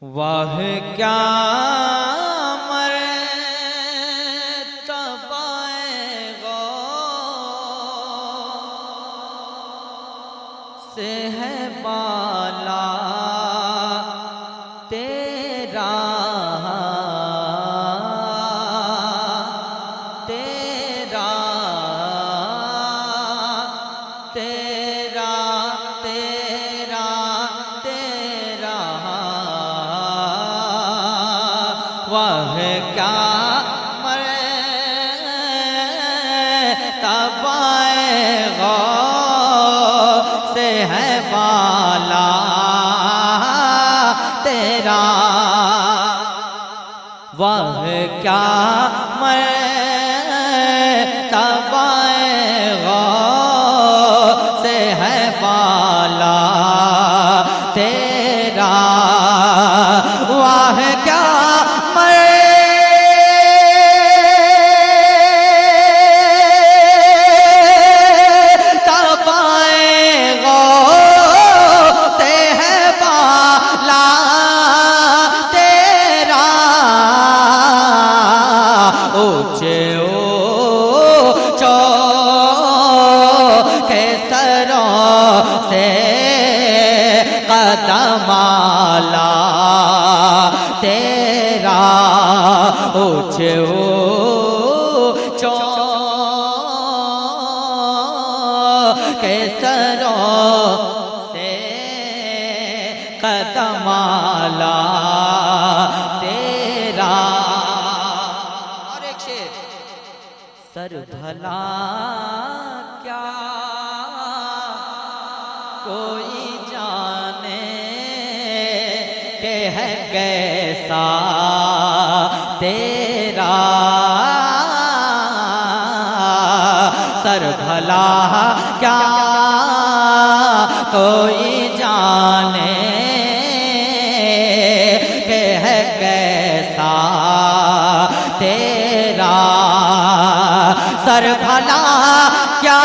वाह क्या मर्तबाए गौ से है बाला तेरा तेरा तेरा तेरा तेरा वह क्या मर्तबाए गौ से है बाला तेरा वह क्या मर्तबाए गौ से है बाला तेरा वह क्या कदमाला तेरा ऊंचे ऊंचो केसरों से कदमाला तेरा। और एक शेर, सर भला क्या कोई जाने के है कैसा तेरा सर भला क्या कोई जाने के है कैसा तेरा सर भला क्या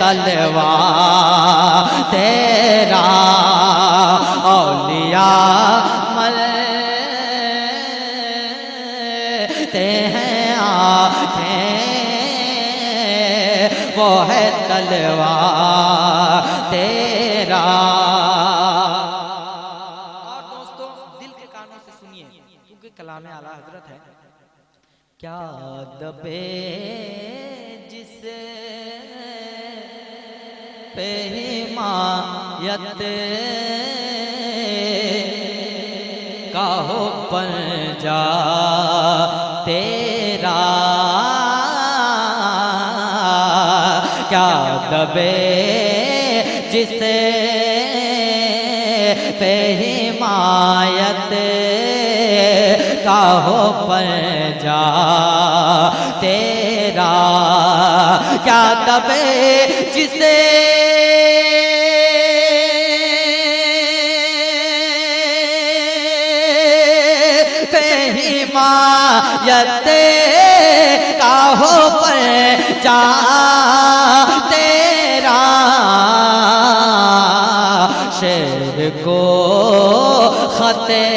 तलवा तेरा औलिया मलते हैं आँखें वो है तलवा तेरा। और दोस्तों दिल के कानों से सुनिए क्योंकि कलाम आला हजरत है। क्या दबे जिसे पे हिमायत का हो पंजा तेरा क्या दबे जिसे पे हिमायत का हो पंजा तेरा क्या दबे जिसे हिमायत का हो पंजा तेरा शेर को खते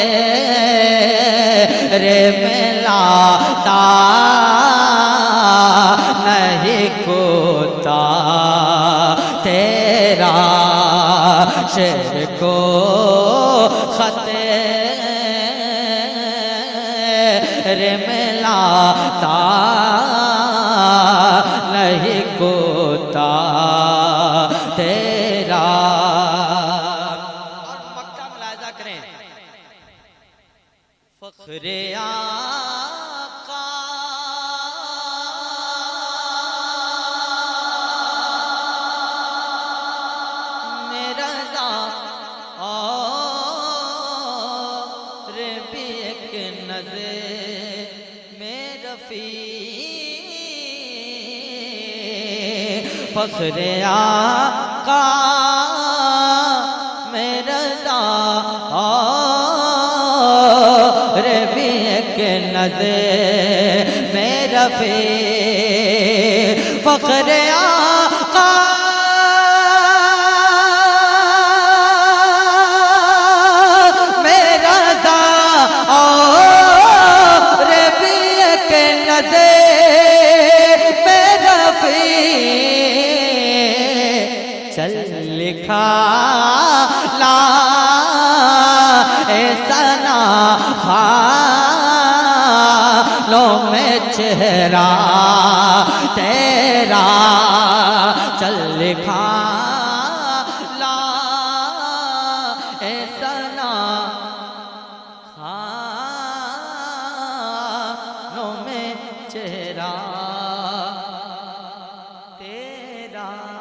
रे मिलाता नहीं कोता तेरा शेर को खते रे मिलाता नहीं कोता तेरा। और मक्का मुलाहिजा करें फख्रे आका मेरा और भी एक नज़र में रफ़ी फ़ख्र आका मेरा और भी एक नज़र में रफ़ी फ़ख्र आका मेरा और भी एक नज़र में रफ़ी चल लिखा ला सना खालों में चेहरा तेरा चल लिखा ला सना खालों में चेहरा तेरा।